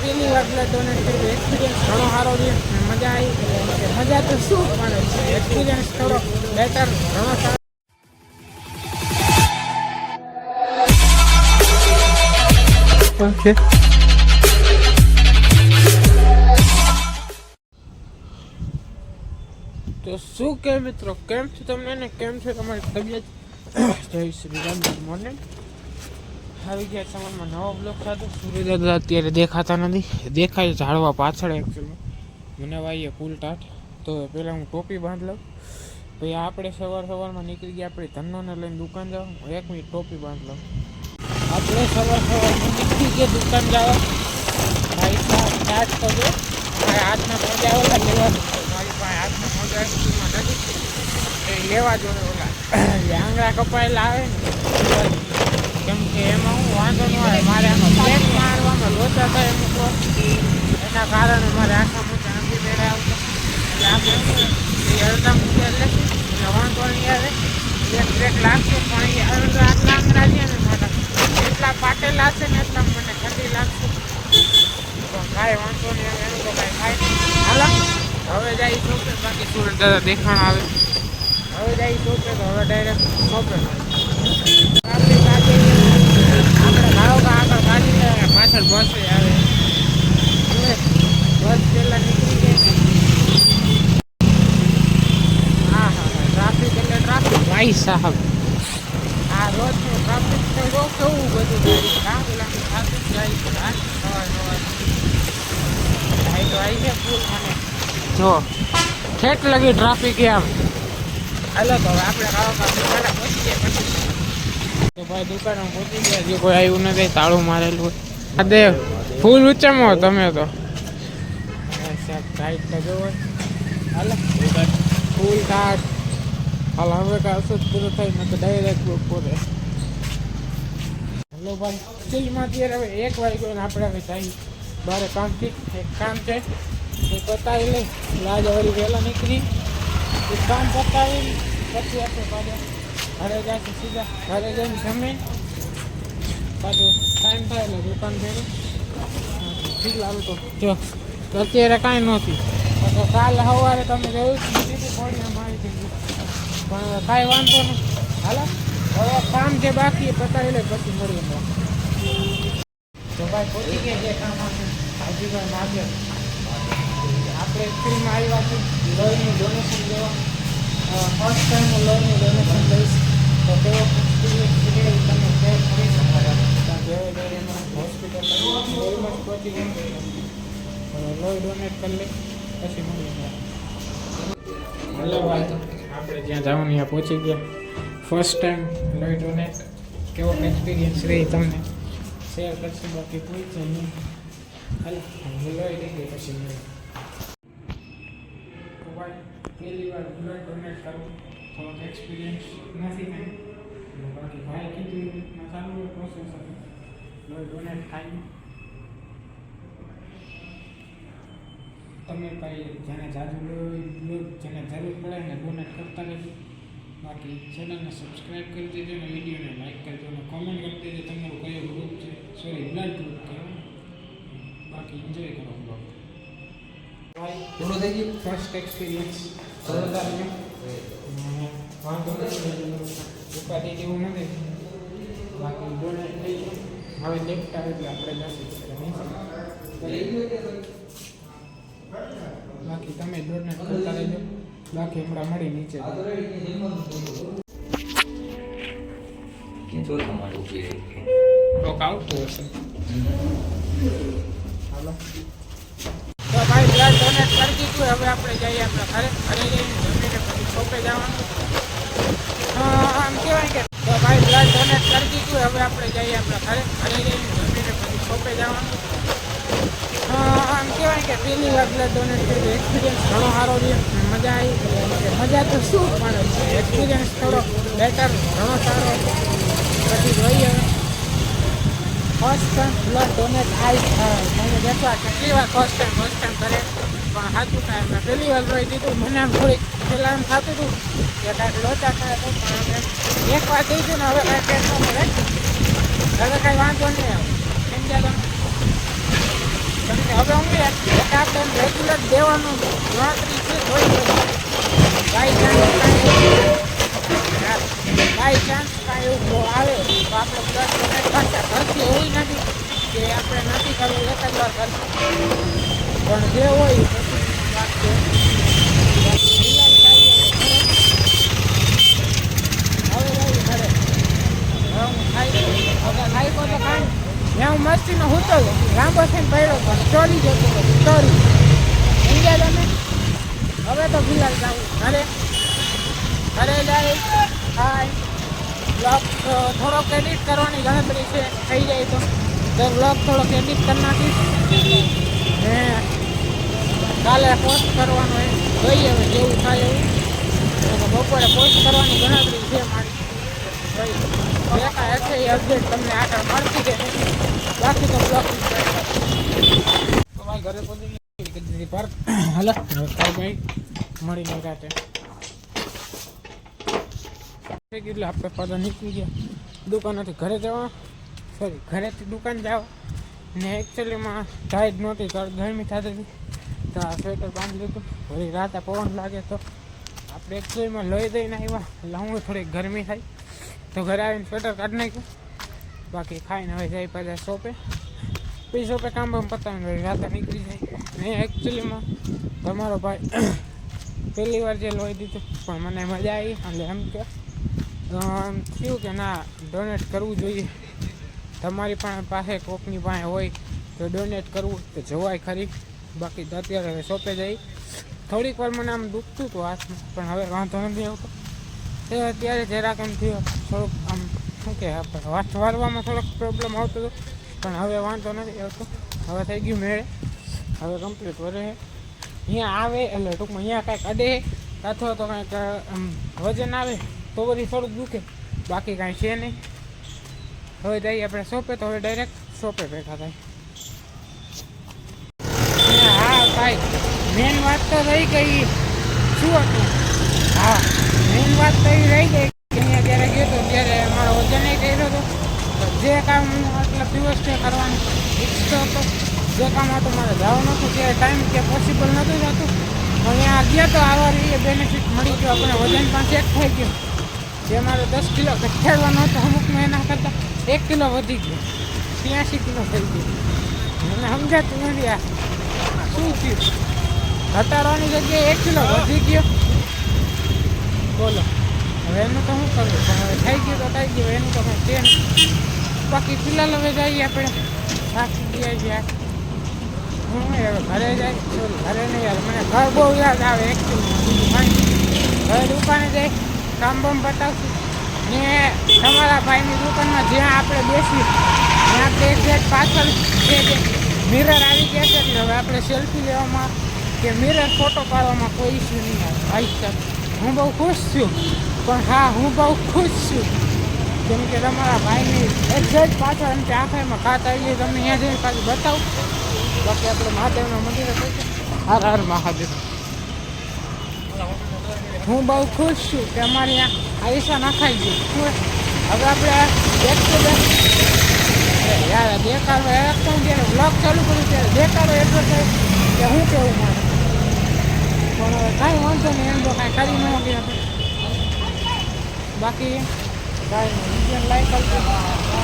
પહેલી વાર blood donate કર્યું. એક્સપિરિયન્સ ઘણો સારો રહ્યો, મજા આવી. મજા તો શું પણ એક્સપિરિયન્સ થોડો બેટર ઘણો સારો. Okay. તો શું કે મિત્રો, કેમ છે તમને ને કેમ છે તમારી તબિયત? જય શ્રી રામ. Good morning. આવી ગયા સવારમાં નવો બ્લોક સાથે. સૂર્યદાદા અત્યારે દેખાતા નથી, દેખાય ઝાડવા પાછળ. એકચ્યુઅલી મને વાઈએ ફૂલ ટાટ. તો પહેલાં હું ટોપી બાંધ લઉં. પછી આપણે સવારમાં નીકળી ગયા આપણી ધનોને લઈને દુકાન જાઓ. 1 મિનિટ ટોપી બાંધ લઉં. આપણે સવારમાં નીકળી ગયા દુકાન જવા. ભાઈ સાહેબ ચાર્જ કરજો. મારે હાથના મોજા ઓલા લેવાનું. મારી પાસે હાથના મોજા સ્કૂલમાં નથી, એ લેવા જોઈએ. ઓલા આંગળા કપાયેલા આવે ને, કેમ કે એમાં હું વાંધો ન આવે. મારે આમાં બ્રેક મારવામાં લોચા થાય અમુક વાર, એના કારણે મારે આખા મોજા આંગળી પહેરા આવતા. એટલે આપણે એ અડધા મોજા લેશું એટલે વાંધો નહીં આવે. બ્રેક લાગશે પણ એ અડધા આટલા આંગળા છે ને મારા એટલા પાટેલા છે ને એટલા મને ઠંડી લાગશે. કાંઈ વાંધો નહીં, એનું તો કાંઈ થાય નહીં. હાલો હવે જાય શોપે. બાકી સુરત દાદા દેખાણ આવે. હવે જાય શોપે તો હવે ડાયરેક્ટ શોપે આપણે ભાવ આગળ કાઢી લે. પાછળ બસ આવે. બસ પહેલાં નીકળી જાય. હા હા ટ્રાફિક એટલે ટ્રાફિક ભાઈ સાહેબ. આ રોજનું ટ્રાફિક તો જો કેવું બધું જાય. કામ લાગે ટ્રાફિક જાય છે. સવાર તો આવી છે ફૂલ. મને જો ઠેઠ લગી ટ્રાફિક એમ. હાલો તો હવે આપણે દુકાને પહોંચી ગયા. પછી તો ભાઈ દુકાને પહોંચી ગયા. હજી કોઈ આવ્યું નથી, તાળું મારેલું. દેવ ફૂલ ઊંચામાં તમે તો સાહેબ ટાઈટ તો જોવો. હાલો ફૂલ ટાટ. હાલ હવે કાંઈ અસર પૂરો થાય ને તો ડાયરેક્ટ બપોરે. હેલો ભાઈ સ્ટીલમાં અત્યારે હવે 1 વાગ્યો ને આપણે હવે જઈએ બારે કામથી. એક કામ છે એ પતાવી લઈ. લાજ વળી વહેલા નીકળી એ કામ પતાવી પછી આપણે પાછા ઘરે જઈશું. સીધા ઘરે જઈને જમીન પાછું ટાઈમ થાય એટલે દુકાન ફેરી ઠીક લાવે. તો જો અત્યારે કાંઈ નહોતી. તો કાલે સવારે તમે જોયું બીજી થોડી મારી થઈ ગઈ, પણ કાંઈ વાંધો નહીં. હાલો હવે કામ જે બાકી પતાવી લે પછી મળીએ. તો ભાઈ પહોંચી ગયા જે કામ આપે હાજીભાઈ માગે. આપણે ફ્રીમાં આવ્યા છીએ લોહીનું ડોનેશન લેવા. ફર્સ્ટ ટાઈમ હું લોહીનું ડોનેશન લઈશ. તો કેવો એક્સપિરિયન્સ છે તમે શેર કરી શકો. ત્યાં હોસ્પિટલ લોહીમાં પહોંચી ગયા. લોહી ડોનેટ કરી લે પછી મળીએ. હેલો ભાઈ આપણે જ્યાં જવાનું ત્યાં પહોંચી ગયા. ફર્સ્ટ ટાઈમ લોહી ડોનેટ. કેવો એક્સપિરિયન્સ રહી તમને શેર કરશું. બાકી પૂછશે નહીં. હાલો લોહી લઈ ગઈ પછી મળીએ. પહેલી વાર બ્લડ ડોનેટ કરવું થોડોક એક્સપિરિયન્સ નથી કંઈ. બાકી ભાઈ કીધું ચાલુ પ્રોસેસ હતી બ્લડ ડોનેટ થાય. તમે કંઈ જેને જાજુ બ્લડ જેને જરૂર પડે ને ડોનેટ કરતા રહેજો. બાકી ચેનલને સબસ્ક્રાઈબ કરી દેજો અને વિડીયોને લાઈક કરજો અને કોમેન્ટ કરી દેજો તમારું કયો ગ્રુપ છે. સોરી બ્લડ ગ્રુપ કહેવાય. બાકી એન્જોય કરો બ્લોગ. પૂરો થઈ ગયો ફર્સ્ટ એક્સપિરિયન્સ જોરદાર છે. વાંધો નથી, ઉપાધિ જેવું નથી. બાકી ડોનેટ થઈ ગયું. હવે લેફ્ટ આવે એટલે આપણે જશું. બાકી તમે ડોનેટ કરતા રહેજો. બાકી હમણાં મળી નીચે આવતું હશે. હાલો તો ભાઈ બ્લડ ડોનેટ કરી દીધું. હવે આપણે જઈએ આપણા ઘરે. ઘરે જઈને જમીને પછી શોપે જવાનું. આમ કહેવાય કે તો ભાઈ બ્લડ ડોનેટ કરી દીધું. હવે આપણે જઈએ આપણા ઘરે. ઘરે જઈને જમીને પછી શોપે જવાનું. આમ કહેવાય કે પહેલી વાર બ્લડ ડોનેટ કર્યું. એક્સપિરિયન્સ ઘણો સારો રહ્યો, મજા આવી. મજા તો શું પણ એક્સપિરિયન્સ થોડો બેટર ઘણો સારો હતો. પછી જોઈએ ફર્સ્ટ ટાઈમ બ્લડ ડોનેટ આવી. મને દેખવા કેટલી વાર ફર્સ્ટ ટાઈમ કરે પણ સાચું ટાઈમ પહેલી વાર જોઈ દીધું. મને આમ થોડીક પહેલાં એમ થતું હતું કે કાંઈક લોચા થાય તો પણ એક વાર થઈ ગયું ને હવે કાંઈ પેટ ન મળે. હવે કાંઈ વાંધો નહીં આવે. સમજ્યા તમે? હવે હું આપણે રેગ્યુલર દેવાનું ગણતરી છે જોઈ બાય ચાન્સ કાંઈ એવું આવે તો આપણે પ્લસ પાછા ઘરથી એવું નથી કે આપણે નથી કરવું એક જ વાર કરશું પણ જે હોય વાત છે હું મસ્તીનો હૂતો લાંબો થઈને પડ્યો પણ ચોરી જતો ચોરી સમજ્યા તમે હવે તો ફિલહાલ જાઉં ઘરે જાય હાય બ્લોગ થોડોક એડિટ કરવાની ગણતરી છે થઈ જાય તો બ્લોગ થોડોક એડિટ કરી નાખીશ ને કાલે પોસ્ટ કરવાનો હોય જોઈએ હવે જેવું થાય એવું બપોરે પોસ્ટ કરવાની ગણતરી છે મારી એકા હશે એ અપડેટ તમને આગળ મળતી કે બાકી તો બ્લોગ તો ભાઈ ઘરે પહોંચી દીધી પાર્ક હાલો ભાઈ મળીને રાતે એટલે આપણે પાછા નીકળી ગયા દુકાનેથી ઘરે જવા સોરી ઘરેથી દુકાન જાવ ને એકચ્યુઅલીમાં ટાઈટ નહોતી તો ગરમી થતી હતી તો આ સ્વેટર બાંધી લીધું વળી રાતે પવન લાગે તો આપણે એકચ્યુઅલીમાં લઈ દઈને આવ્યા એટલે હું થોડીક ગરમી થાય તો ઘરે આવીને સ્વેટર કાઢી નાખ્યું બાકી ખાઈને હવે જાય પાછા શોપે પછી શોપે કામ બામ પતાવીને વળી રાતે નીકળી જાય ને એકચ્યુઅલીમાં તમારો ભાઈ પહેલી વાર જે લોહી દીધું પણ મને મજા આવી એટલે એમ કે થયું કે ના ડોનેટ કરવું જોઈએ તમારી પણ પાસે કોકની પાસે હોય તો ડોનેટ કરવું તો જવાય ખરી બાકી તો અત્યારે હવે શોપે જઈ થોડીક વાર મને આમ દુખતું હતું હાથમાં પણ હવે વાંધો નથી આવતો તે અત્યારે જરાક એમ થયો થોડુંક આમ શું કે હાથ વારવામાં થોડોક પ્રોબ્લેમ આવતો હતો પણ હવે વાંધો નથી આવતો હવે થઈ ગયું મેળે હવે કમ્પ્લીટ વરે અહીંયા આવે એટલે ટૂંકમાં અહીંયા કાંઈક અડે અથવા તો કાંઈક વજન આવે તો બધી થોડુંક દુખે બાકી કાંઈ છે નહીં હવે જઈએ આપણે શોપે તો હવે ડાયરેક્ટ શોપે બેઠા થાય હા ભાઈ મેન વાત તો રહી ગઈ શું હતું હા મેન વાત તો એ રહી ગઈ કે અહીંયા જ્યારે ગયો હતો ત્યારે મારો વજન એ કર્યો હતો જે કામ હું આટલા દિવસથી કરવાનું ઈચ્છતો હતો જે કામ હતું મારે જવાનું હતું ત્યારે ટાઈમ કે પોસિબલ નહોતું થતું અહીંયા ગયા તો આવા એ બેનિફિટ મળી ગયો આપણે વજન પણ ચેક થઈ ગયો જે મારે 10 કિલો ઘટાડવાનો હતો અમુકમાં એના કરતાં 1 કિલો વધી ગયો 83 કિલો થઈ ગયો મને સમજાતું નથી આ શું થયું ઘટાડવાની જગ્યાએ 1 કિલો વધી ગયો બોલો હવે એનું તો શું કરવું પણ હવે થઈ ગયું તો થઈ ગયું એનું તો કંઈ છે નહીં બાકી ફિલહાલ હવે જઈએ આપણે થાકી ગયા છીએ હું હવે ઘરે જાય ઘરે નહીં યાર મને ઘર બહુ યાદ આવે એકચ્યુઅલી ઘરે દુકાને જાય કામ બામ બતાવશું ને તમારા ભાઈની દુકાનમાં જ્યાં આપણે બેસી ત્યાં આપણે એક્ઝેક્ટ પાછળ છે જે મિરર આવી ગયા છે એટલે હવે આપણે સેલ્ફી લેવામાં કે મિરર ફોટો પાડવામાં કોઈ ઇસ્યુ નહીં આવે ભાઈ સાહેબ હું બહુ ખુશ છું પણ હા હું બહુ ખુશ છું કેમ કે તમારા ભાઈની એક્ઝેક્ટ પાછળ એમ કે આંખામાં ખાત આવી જાય તમને અહીંયા જઈને પાછું બતાવું બાકી આપણે મહાદેવના મંદિરે હર હર મહાદેવ હું બહુ ખુશ છું કે અમારે અહીંયા આયુષા નાખાઈ ગયું હવે આપણે બેક ટુ બેક યાર દેખાડો એકદમ જ્યારે બ્લોગ ચાલુ કર્યું ત્યારે દેખાડો એટલો થાય કે હું કેવું મારે પણ હવે કાંઈ વાંધો નહીં એમ તો કાંઈ કરી ન ગયા બાકી કાંઈ વિડીયો લાઈક કરજો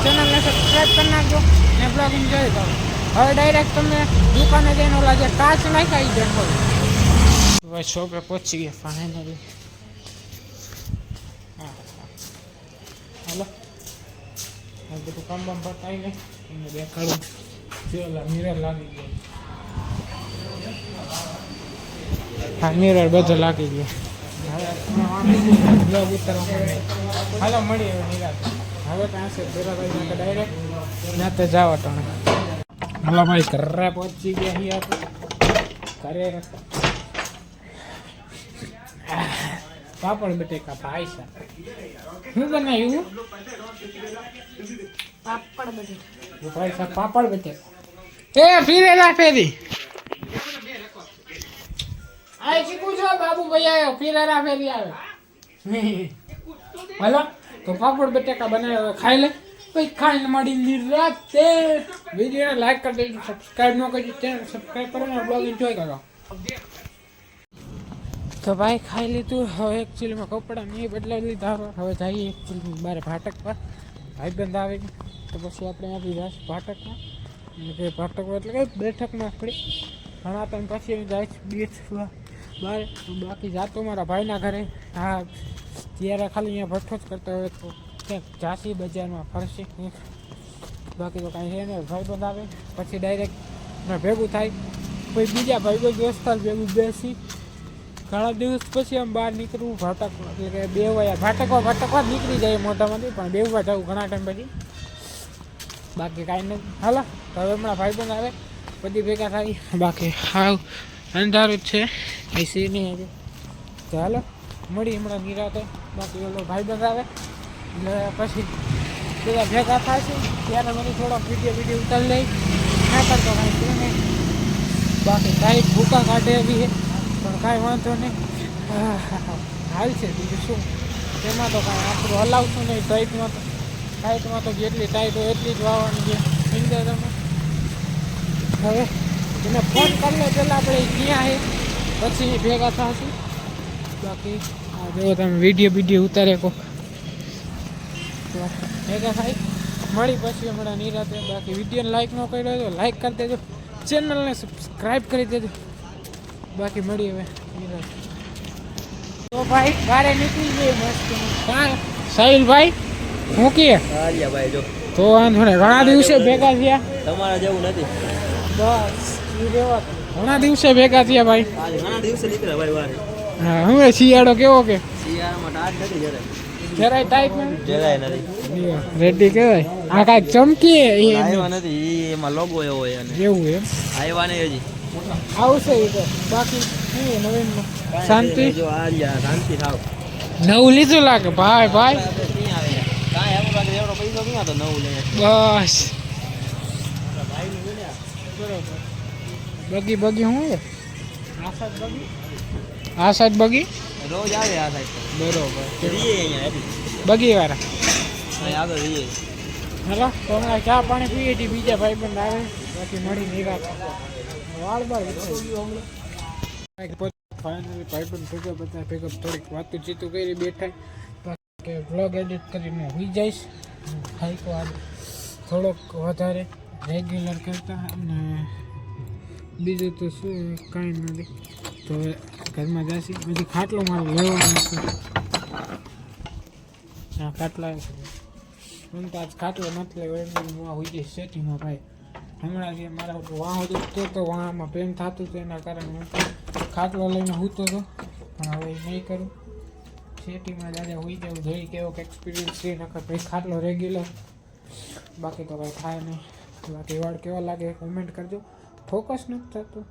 ચેનલને સબસ્ક્રાઈબ કરી નાખજો ને બ્લોગ એન્જોય કરો હવે ડાયરેક્ટ તમને દુકાને જઈને ઓલા જે કાચ નાખાઈ જાય ભાઈ શોપે પહોંચી ગયા ફાઇનલી હા હાલો આ બધું કામ બામ બતાવી ને એને દેખાડું પેલા મિરર લાગી ગયો હા મિરર બધો લાગી ગયો બ્લોગ ઉતારવા હાલો મળી હવે નિરાત હવે ત્યાં છે બેરાભાઈ ડાયરેક્ટ ના તો જાવ તમે હાલો ભાઈ ઘરે પહોંચી ગયા છીએ આપણે ઘરે પાપડ બટેકા ભાઈ સાહેબ શું બનાવ્યું પાપડ બટેકા ભાઈ સાહેબ પાપડ બટેકા એ ફીરેલા ફેરી આ શીખું છો બાબુ ભાઈ આવ્યો ફીરેલા ફેરી આવે હાલો તો પાપડ બટેકા બનાવ્યો ખાઈ લે ભાઈ ખાઈને મળી નિરાતે વિડીયોને લાઈક કરી દેજો, સબસ્ક્રાઇબ ન કરી ચેનલ સબસ્ક્રાઇબ કરો ને બ્લોગ એન્જોય કરો. તો ભાઈ ખાઈ લીધું. હવે એકચ્યુઅલીમાં કપડાં નહીં બદલાવી લીધા. હવે જઈએ એકચ્યુઅલી બારે ભાટક પર. ભાઈબંધ આવે તો પછી આપણે આપી જઈશ ભાટકમાં. કે ભાટકમાં એટલે કે બેઠકમાં આપણી ઘણા ટાઈમ પછી જાય બેસવા બહાર. બાકી જાતો મારા ભાઈના ઘરે. હા, ત્યારે ખાલી અહીંયા ભઠ્ઠો જ કરતો હોય તો ક્યાંક ઝાંસી બજારમાં ફરશે. બાકી તો કાંઈ છે નહીં. ભાઈબંધ આવે પછી ડાયરેક્ટ ભેગું થાય. કોઈ બીજા ભાઈબંધ દોસ્તાર ભેગું બેસી ઘણા દિવસ પછી આમ બહાર નીકળવું ભાટક એટલે કે બેવા ભાટકવા નીકળી જાય મોટામાંથી, પણ બેવવા જવું ઘણા ટાઈમ પછી. બાકી કાંઈ નહીં. હાલો તો હવે હમણાં ભાઈબંધ આવે બધી ભેગા થાય. બાકી હાવ અંધારું જ છે, એ સી નહીં આજે. તો હાલો મળી હમણાં નિરાતે. બાકી ઓલો ભાઈબંધ આવે એટલે પછી બધા ભેગા થશે ત્યારે મને થોડોક વિડીયો ઉતારી લઈ ના કરતો કાંઈ છે નહીં. બાકી કાંઈ ભૂકા કાઢે એવી છે પણ કાંઈ વાંધો નહીં, હાલ છે. બીજું શું તેમાં તો કાંઈ આપણું હલાવશું નહીં. ટાઈટમાં તો જેટલી ટાઈટ હોય એટલી જ વાવવાની છે. સમજે તમે? હવે એને ફોન કરી લે પહેલાં આપણે ક્યાં છે પછી ભેગા થશું. બાકી આ જો તમે વિડીયો ઉતારે કોક તો ભેગા થાય મળી પછી હમણાં નિરાતે. બાકી વિડીયોને લાઈક ન કર્યો તો લાઈક કરી દેજો, ચેનલને સબસ્ક્રાઈબ કરી દેજો. બાકી મળી હવે નિરાતે. તો ભાઈ બારે નીકળી ગઈ મસ્ત. કાં સાહિલભાઈ હું કે ભાઈ જો તો વાંધો ને ઘણા દિવસે ભેગા થયા. તમારા જેવું નથી. બસ ઈ રેવા દો. ઘણા દિવસે ભેગા થયા ભાઈ. આજે ઘણા દિવસે નીકળ્યા ભાઈ વાર. હા, હવે શિયાળો કેવો કે શિયાળામાં ટાટ નથી જરાય ટાઈટ નથી. જરાય નથી. રેડી કહેવાય. આ કાંઈક ચમકી આવ્યા નથી. એમાં લોગો એવો હોય અને જેવું એમ આવ્યા નહીં હજી. આવશે એ તો. બાકી શું નવીનમાં શાંતિ? જો આ રહ્યા શાંતિ થાવ. નવું લીધું લાગે ભાઈ. નહીં આવે કાંઈ એવું લાગે એવડો પૈસો ક્યાં તો નવું લે. બસ બગી શું છે? આ સાઈડ બગી રોજ આવે આ સાઈડ બરોબર. રીએ અહીંયા હતી બગી વાળા અહીં આગળ રીએ. હેલો તો હમણાં ચા પાણી પીએ છીએ. બીજા ભાઈબંધ આવે બાકી મળી નિરાત વાળ બાર ફાઇનલી ભાઈબંધ ભેગા બધા ભેગા થોડીક વાતું કરી બેઠા. બાકી વ્લોગ એડિટ કરીને હોઈ જઈશ. ખાઈકો આજે થોડોક વધારે રેગ્યુલર કરતા. અને બીજું તો શું કાંઈ નથી. તો હવે ઘરમાં જઈશી. પછી ખાટલો મારો લેવાનો છે. હા ખાટલા હું તો આજ ખાટલો નથી લેવો એમ હું હોઈ જઈશ સેટિંગમાં ભાઈ. હમણાં જે મારા વાહ દુખતો તો વાહમાં પેન થતું હતું એના કારણે હું ખાટલો લઈને સૂતો હતો. પણ હવે નહીં કરું. સેટિંગમાં દાદા હોઈ જવું જોઈ કેવો એક્સપિરિયન્સ છે. નકર ભાઈ ખાટલો રેગ્યુલર. બાકી તો ભાઈ થાય નહીં. બાકી વાળ કેવા લાગે કોમેન્ટ કરજો. ફોકસ નથી થતું.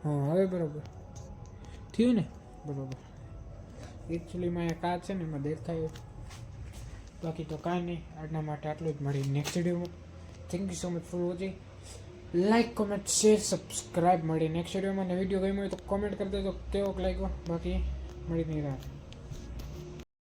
હા હવે બરાબર થયું ને? બરાબર. એકચ્યુઅલીમાં અહીંયા કાચ છે ને એમાં દેખાય. બાકી તો કાંઈ નહીં. આજના માટે આટલું જ. મળી નેક્સ્ટ વિડીયોમાં. Thank you so much for watching. Like comment share subscribe. મળી નેક્સ્ટ વિડીયોમાં. વિડીયો ગમ્યો હોય તો કોમેન્ટ કરી દેજો કેવો લાગ્યો. બાકી મળી નહીં રાત.